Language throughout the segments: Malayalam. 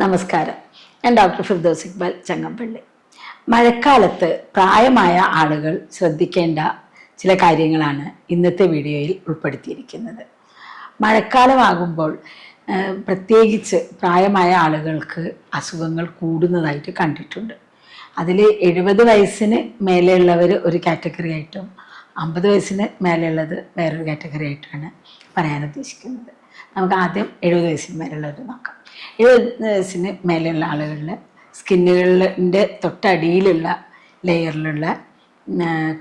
നമസ്കാരം. ഞാൻ ഡോക്ടർ ഫിർദൗസ് ഇക്ബാൽ ചങ്ങമ്പള്ളി. മഴക്കാലത്ത് പ്രായമായ ആളുകൾ ശ്രദ്ധിക്കേണ്ട ചില കാര്യങ്ങളാണ് ഇന്നത്തെ വീഡിയോയിൽ ഉൾപ്പെടുത്തിയിരിക്കുന്നത്. മഴക്കാലമാകുമ്പോൾ പ്രത്യേകിച്ച് പ്രായമായ ആളുകൾക്ക് അസുഖങ്ങൾ കൂടുന്നതായിട്ട് കണ്ടിട്ടുണ്ട്. അതിൽ 70 വയസ്സിന് മേലെയുള്ളവർ ഒരു കാറ്റഗറി ആയിട്ടും 50 വയസ്സിന് മേലെയുള്ളത് വേറൊരു കാറ്റഗറി ആയിട്ടാണ് പറയാൻ ഉദ്ദേശിക്കുന്നത്. നമുക്ക് ആദ്യം 70 വയസ്സിന് മേലെയുള്ളവർ നോക്കാം. 70 വയസ്സിന് മേലെയുള്ള ആളുകളിൽ സ്കിന്നുകളിൻ്റെ തൊട്ടടിയിലുള്ള ലെയറിലുള്ള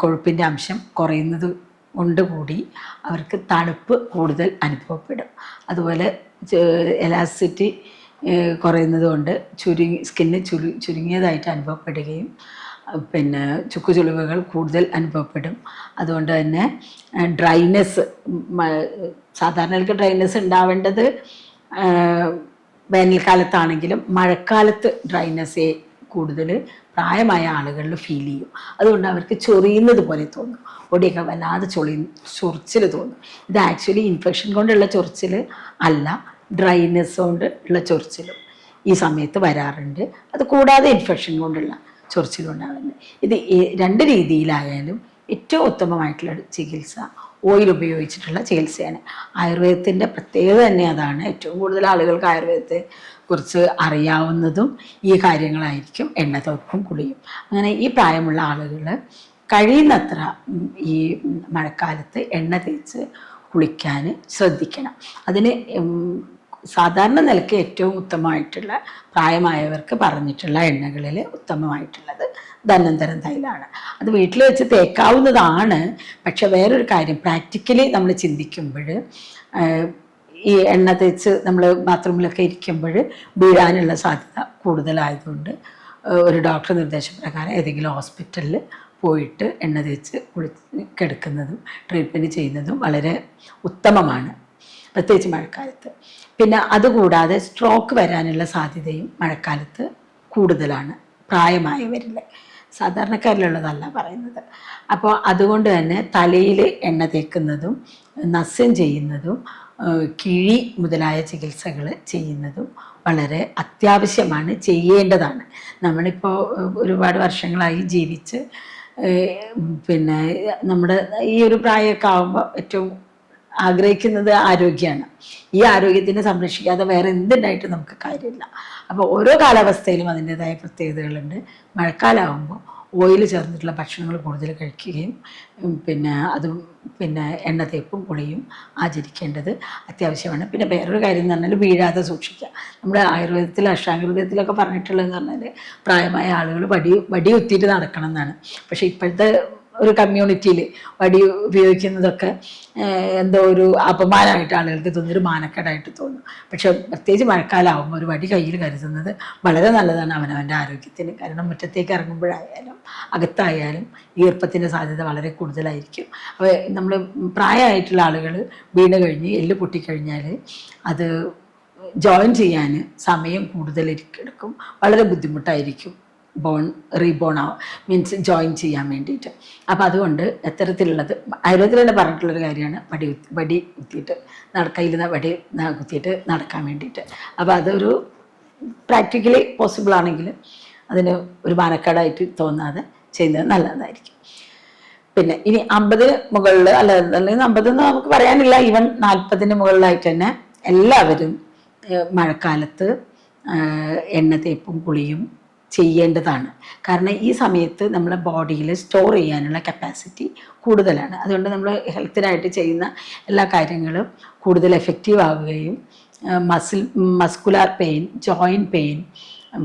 കൊഴുപ്പിൻ്റെ അംശം കുറയുന്നത് കൊണ്ടുകൂടി അവർക്ക് തണുപ്പ് കൂടുതൽ അനുഭവപ്പെടും. അതുപോലെ എലാസ്റ്റിറ്റി കുറയുന്നത് കൊണ്ട് സ്കിന്ന് ചുരുങ്ങിയതായിട്ട് അനുഭവപ്പെടുകയും പിന്നെ ചുക്കുചുളിവുകൾ കൂടുതൽ അനുഭവപ്പെടും. അതുകൊണ്ട് തന്നെ ഡ്രൈനെസ്, സാധാരണ ഡ്രൈനെസ് ഉണ്ടാവേണ്ടത് വേനൽക്കാലത്താണെങ്കിലും മഴക്കാലത്ത് ഡ്രൈനെസ്സേ കൂടുതൽ പ്രായമായ ആളുകളിൽ ഫീൽ ചെയ്യും. അതുകൊണ്ട് അവർക്ക് ചൊറിയുന്നത് പോലെ തോന്നും, ഒടിയൊക്കെ വല്ലാതെ ചൊറിച്ചിൽ തോന്നും. ഇത് ആക്ച്വലി ഇൻഫെക്ഷൻ കൊണ്ടുള്ള ചൊറിച്ചിൽ അല്ല, ഡ്രൈനെസ് കൊണ്ട് ഉള്ള ചൊറിച്ചിലും ഈ സമയത്ത് വരാറുണ്ട്. അത് കൂടാതെ ഇൻഫെക്ഷൻ കൊണ്ടുള്ള ചൊറിച്ചിലും ഉണ്ടാകുന്നുണ്ട്. ഇത് രണ്ട് രീതിയിലായാലും ഏറ്റവും ഉത്തമമായിട്ടുള്ള ചികിത്സ ഓയിൽ ഉപയോഗിച്ചിട്ടുള്ള ചികിത്സയാണ്. ആയുർവേദത്തിൻ്റെ പ്രത്യേകത തന്നെ അതാണ്. ഏറ്റവും കൂടുതൽ ആളുകൾക്ക് ആയുർവേദത്തെ കുറിച്ച് അറിയാവുന്നതും ഈ കാര്യങ്ങളായിരിക്കും, എണ്ണ കുളിയും. അങ്ങനെ ഈ പ്രായമുള്ള ആളുകൾ കഴിയുന്നത്ര ഈ മഴക്കാലത്ത് എണ്ണ തേച്ച് കുളിക്കാൻ ശ്രദ്ധിക്കണം. അതിന് സാധാരണ നിലയ്ക്ക് ഏറ്റവും ഉത്തമമായിട്ടുള്ള പ്രായമായവർക്ക് പറഞ്ഞിട്ടുള്ള എണ്ണകളിൽ ഉത്തമമായിട്ടുള്ളത് ധന്വന്തരം തൈലാണ്. അത് വീട്ടിൽ വെച്ച് തേക്കാവുന്നതാണ്. പക്ഷെ വേറൊരു കാര്യം, പ്രാക്ടിക്കലി നമ്മൾ ചിന്തിക്കുമ്പോൾ ഈ എണ്ണ തേച്ച് നമ്മൾ ബാത്റൂമിലൊക്കെ ഇരിക്കുമ്പോൾ വീഴാനുള്ള സാധ്യത കൂടുതലായതുകൊണ്ട് ഒരു ഡോക്ടർ നിർദ്ദേശപ്രകാരം ഏതെങ്കിലും ഹോസ്പിറ്റലിൽ പോയിട്ട് എണ്ണ തേച്ച് കിടക്കുന്നതും ട്രീറ്റ്മെൻറ്റ് ചെയ്യുന്നതും വളരെ ഉത്തമമാണ്, പ്രത്യേകിച്ച് മഴക്കാലത്ത്. പിന്നെ അതുകൂടാതെ സ്ട്രോക്ക് വരാനുള്ള സാധ്യതയും മഴക്കാലത്ത് കൂടുതലാണ് പ്രായമായവരിൽ, സാധാരണക്കാരിലുള്ളതല്ല പറയുന്നത്. അപ്പോൾ അതുകൊണ്ട് തന്നെ തലയിൽ എണ്ണ തേക്കുന്നതും നസ്യം ചെയ്യുന്നതും കിഴി മുതലായ ചികിത്സകൾ ചെയ്യുന്നതും വളരെ അത്യാവശ്യമാണ്, ചെയ്യേണ്ടതാണ്. നമ്മളിപ്പോൾ ഒരുപാട് വർഷങ്ങളായി ജീവിച്ച് പിന്നെ നമ്മുടെ ഈ ഒരു പ്രായമൊക്കെ ആകുമ്പോൾ ഏറ്റവും ആഗ്രഹിക്കുന്നത് ആരോഗ്യമാണ്. ഈ ആരോഗ്യത്തിനെ സംരക്ഷിക്കാതെ വേറെ എന്തുണ്ടായിട്ട് നമുക്ക് കാര്യമില്ല. അപ്പോൾ ഓരോ കാലാവസ്ഥയിലും അതിൻ്റെതായ പ്രത്യേകതകളുണ്ട്. മഴക്കാലമാകുമ്പോൾ ഓയിൽ ചേർന്നിട്ടുള്ള ഭക്ഷണങ്ങൾ കൂടുതൽ കഴിക്കുകയും പിന്നെ എണ്ണ തേപ്പും കുളിയും ആചരിക്കേണ്ടത് അത്യാവശ്യമാണ്. പിന്നെ വേറൊരു കാര്യം എന്ന് പറഞ്ഞാൽ വീഴാതെ സൂക്ഷിക്കുക. നമ്മുടെ ആയുർവേദത്തിൽ അഷ്ടാംഗഹൃദയത്തിലൊക്കെ പറഞ്ഞിട്ടുള്ളതെന്ന് പറഞ്ഞാൽ പ്രായമായ ആളുകൾ വടി കുത്തിയിട്ട് നടക്കണം എന്നാണ്. പക്ഷേ ഇപ്പോഴത്തെ ഒരു കമ്മ്യൂണിറ്റിയിൽ വടി ഉപയോഗിക്കുന്നതൊക്കെ എന്തോ ഒരു അപമാനമായിട്ട് ആളുകൾക്ക് തോന്നുന്നു, ഒരു മാനക്കേടായിട്ട് തോന്നും. പക്ഷെ പ്രത്യേകിച്ച് മഴക്കാലമാകുമ്പോൾ ഒരു വടി കയ്യിൽ കരുതുന്നത് വളരെ നല്ലതാണ് അവനവൻ്റെ ആരോഗ്യത്തിന്. കാരണം മുറ്റത്തേക്ക് ഇറങ്ങുമ്പോഴായാലും അകത്തായാലും ഈർപ്പത്തിൻ്റെ സാധ്യത വളരെ കൂടുതലായിരിക്കും. അപ്പോൾ നമ്മൾ പ്രായമായിട്ടുള്ള ആളുകൾ വീണ് കഴിഞ്ഞ് എല്ല് പൊട്ടിക്കഴിഞ്ഞാൽ അത് ജോയിൻ ചെയ്യാൻ സമയം കൂടുതൽ എടുക്കും, വളരെ ബുദ്ധിമുട്ടായിരിക്കും റീബോൺ മീൻസ് ജോയിൻ ചെയ്യാൻ വേണ്ടിയിട്ട്. അപ്പോൾ അതുകൊണ്ട് എത്തരത്തിലുള്ളത് ആയുർവേദത്തിൽ തന്നെ പറഞ്ഞിട്ടുള്ളൊരു കാര്യമാണ് വടി കുത്തിയിട്ട് കയ്യിൽ വടി കുത്തിയിട്ട് നടക്കാൻ വേണ്ടിയിട്ട്. അപ്പോൾ അതൊരു പ്രാക്ടിക്കലി പോസിബിൾ ആണെങ്കിൽ അതിന് ഒരു മാനക്കേടായിട്ട് തോന്നാതെ ചെയ്യുന്നത് നല്ലതായിരിക്കും. പിന്നെ ഇനി 50 മുകളിൽ അല്ലെങ്കിൽ 50 എന്ന് നമുക്ക് പറയാനില്ല, ഈവൻ 40 മുകളിലായിട്ട് തന്നെ എല്ലാവരും മഴക്കാലത്ത് എണ്ണ തേപ്പും കുളിയും ചെയ്യേണ്ടതാണ്. കാരണം ഈ സമയത്ത് നമ്മളെ ബോഡിയിൽ സ്റ്റോർ ചെയ്യാനുള്ള കപ്പാസിറ്റി കൂടുതലാണ്. അതുകൊണ്ട് നമ്മൾ ഹെൽത്തിനായിട്ട് ചെയ്യുന്ന എല്ലാ കാര്യങ്ങളും കൂടുതൽ എഫക്റ്റീവ് ആവുകയും മസ്കുലാർ പെയിൻ, ജോയിൻറ്റ് പെയിൻ,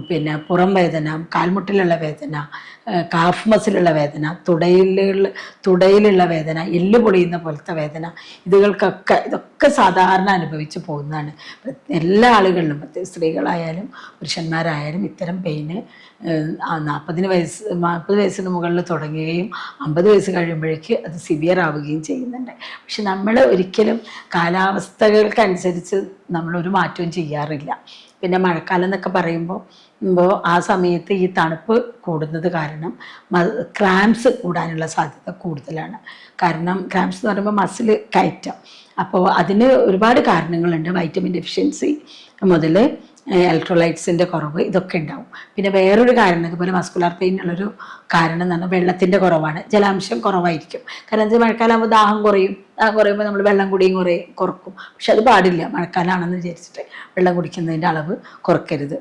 പിന്നെ പുറം വേദന, കാൽമുട്ടിലുള്ള വേദന, കാഫ് മസിലുള്ള വേദന, തുടയിലുള്ള വേദന, എല്ല് പൊളിയുന്ന പോലത്തെ വേദന, ഇതൊക്കെ സാധാരണ അനുഭവിച്ച് പോകുന്നതാണ് എല്ലാ ആളുകളിലും. പ്രത്യേകിച്ച് സ്ത്രീകളായാലും പുരുഷന്മാരായാലും ഇത്തരം പെയിന് 40 വയസ്സിന് മുകളിൽ തുടങ്ങുകയും 50 വയസ്സ് കഴിയുമ്പോഴേക്ക് അത് സിവിയർ ആവുകയും ചെയ്യുന്നുണ്ട്. പക്ഷെ നമ്മൾ ഒരിക്കലും കാലാവസ്ഥകൾക്കനുസരിച്ച് നമ്മളൊരു മാറ്റവും ചെയ്യാറില്ല. പിന്നെ മഴക്കാലം എന്നൊക്കെ പറയുമ്പോൾ ആ സമയത്ത് ഈ തണുപ്പ് കൂടുന്നത് കാരണം ക്രാംസ് കൂടാനുള്ള സാധ്യത കൂടുതലാണ്. കാരണം ക്രാംസ് എന്ന് പറയുമ്പോൾ മസിൽ കയറ്റം. അപ്പോൾ അതിന് ഒരുപാട് കാരണങ്ങളുണ്ട്. വൈറ്റമിൻ ഡെഫിഷ്യൻസി മുതൽ ഇലക്ട്രോലൈറ്റ്സിൻ്റെ കുറവ് ഇതൊക്കെ ഉണ്ടാവും. പിന്നെ വേറൊരു കാരണം ഇതുപോലെ മസ്കുലാർ പെയിനുള്ളൊരു കാരണം എന്ന് പറഞ്ഞാൽ വെള്ളത്തിൻ്റെ കുറവാണ്. ജലാംശം കുറവായിരിക്കും. കാരണം ഇത് മഴക്കാലമാകുമ്പോൾ ദാഹം കുറയും. ദാഹം കുറയുമ്പോൾ നമ്മൾ വെള്ളം കുടിയും കുറക്കും. പക്ഷെ അത് പാടില്ല. മഴക്കാലമാണെന്ന് വിചാരിച്ചിട്ട് വെള്ളം കുടിക്കുന്നതിൻ്റെ അളവ് കുറയ്ക്കരുത്.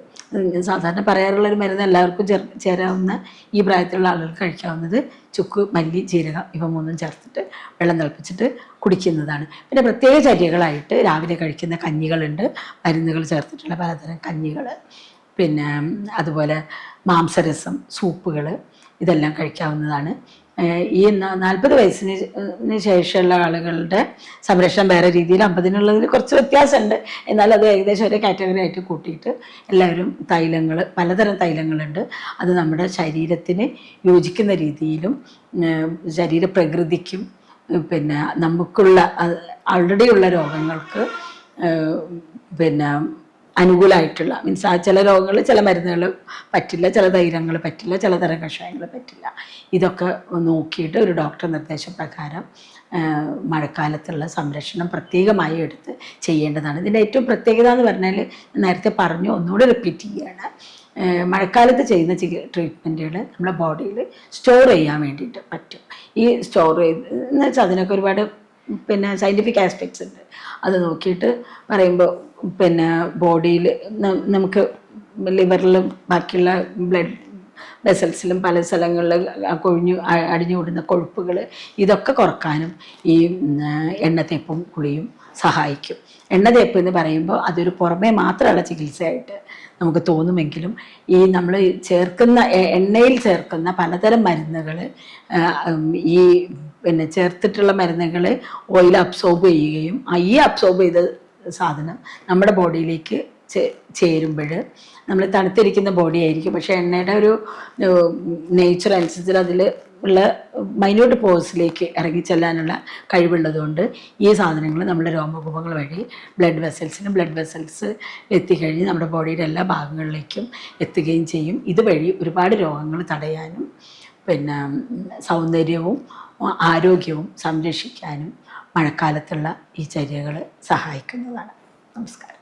സാധാരണ പറയാറുള്ളൊരു മരുന്ന് എല്ലാവർക്കും ചേരാവുന്ന ഈ പ്രായത്തിലുള്ള ആളുകൾ കഴിക്കാവുന്നത് ചുക്ക്, മല്ലി, ജീരകം ഇവ മൂന്നും ചേർത്തിട്ട് വെള്ളം തിളപ്പിച്ചിട്ട് കുടിക്കുന്നതാണ്. പിന്നെ പ്രത്യേക ചര്യകളായിട്ട് രാവിലെ കഴിക്കുന്ന കഞ്ഞികളുണ്ട്, മരുന്നുകൾ ചേർത്തിട്ടുള്ള പലതരം കഞ്ഞികൾ, പിന്നെ അതുപോലെ മാംസരസം, സൂപ്പുകൾ ഇതെല്ലാം കഴിക്കാവുന്നതാണ്. ഈ 40 വയസ്സിന് ശേഷമുള്ള ആളുകളുടെ സംരക്ഷണം വേറെ രീതിയിൽ 50-നുള്ളതിൽ കുറച്ച് വ്യത്യാസമുണ്ട്. എന്നാൽ അത് ഏകദേശം ഒരേ കാറ്റഗറി ആയിട്ട് കൂട്ടിയിട്ട് എല്ലാവരും തൈലങ്ങൾ, പലതരം തൈലങ്ങളുണ്ട്. അത് നമ്മുടെ ശരീരത്തിന് യോജിക്കുന്ന രീതിയിലും ശരീരപ്രകൃതിക്കും പിന്നെ നമുക്കുള്ള ആൾറെഡി ഉള്ള രോഗങ്ങൾക്ക് പിന്നെ അനുകൂലമായിട്ടുള്ള മീൻസ് ചില രോഗങ്ങൾ ചില മരുന്നുകൾ പറ്റില്ല, ചില തൈലങ്ങൾ പറ്റില്ല, ചില തരം കഷായങ്ങൾ പറ്റില്ല. ഇതൊക്കെ നോക്കിയിട്ട് ഒരു ഡോക്ടർ നിർദ്ദേശപ്രകാരം മഴക്കാലത്തുള്ള സംരക്ഷണം പ്രത്യേകമായി എടുത്ത് ചെയ്യേണ്ടതാണ്. ഇതിൻ്റെ ഏറ്റവും പ്രത്യേകത എന്ന് പറഞ്ഞാൽ നേരത്തെ പറഞ്ഞു, ഒന്നുകൂടി റിപ്പീറ്റ് ചെയ്യുകയാണ്. മഴക്കാലത്ത് ചെയ്യുന്ന ട്രീറ്റ്മെൻറ്റുകൾ നമ്മുടെ ബോഡിയിൽ സ്റ്റോർ ചെയ്യാൻ വേണ്ടിയിട്ട് പറ്റും. ഈ സ്റ്റോർ എന്ന് വെച്ചാൽ അതിനൊക്കെ ഒരുപാട് പിന്നെ സയൻറ്റിഫിക് ആസ്പെക്ട്സ് ഉണ്ട്. അത് നോക്കിയിട്ട് പറയുമ്പോൾ പിന്നെ ബോഡിയിൽ നമുക്ക് ലിവറിലും ബാക്കിയുള്ള ബ്ലഡ് വെസൽസിലും പല സ്ഥലങ്ങളിൽ അടിഞ്ഞുകൂടുന്ന കൊഴുപ്പുകൾ ഇതൊക്കെ കുറക്കാനും ഈ എണ്ണത്തേപ്പും കുളിയും സഹായിക്കും. എണ്ണതേപ്പ് എന്ന് പറയുമ്പോൾ അതൊരു പുറമേ മാത്രമുള്ള ചികിത്സയായിട്ട് നമുക്ക് തോന്നുമെങ്കിലും ഈ നമ്മൾ ചേർക്കുന്ന എണ്ണയിൽ ചേർക്കുന്ന പലതരം മരുന്നുകൾ ഈ പിന്നെ ചേർത്തിട്ടുള്ള മരുന്നുകൾ ഓയിൽ അബ്സോർബ് ചെയ്യുകയും ഈ അബ്സോർബ് ചെയ്ത സാധനം നമ്മുടെ ബോഡിയിലേക്ക് ചേരുമ്പോൾ നമ്മൾ തണുത്തിരിക്കുന്ന ബോഡി ആയിരിക്കും, പക്ഷേ എണ്ണയുടെ ഒരു നേച്ചർ അനുസരിച്ച് അതിൽ ഉള്ള മൈന്യൂട്ട് പോഴ്സിലേക്ക് ഇറങ്ങിച്ചെല്ലാനുള്ള കഴിവുള്ളതുകൊണ്ട് ഈ സാധനങ്ങൾ നമ്മുടെ രോമകൂപങ്ങൾ വഴി ബ്ലഡ് വെസൽസ് എത്തിക്കഴിഞ്ഞ് നമ്മുടെ ബോഡിയുടെ എല്ലാ ഭാഗങ്ങളിലേക്കും എത്തുകയും ചെയ്യും. ഇതുവഴി ഒരുപാട് രോഗങ്ങൾ തടയാനും പിന്നെ സൗന്ദര്യവും ആരോഗ്യവും സംരക്ഷിക്കാനും മഴക്കാലത്തുള്ള ഈ ചര്യകൾ സഹായിക്കുന്നതാണ്. നമസ്കാരം.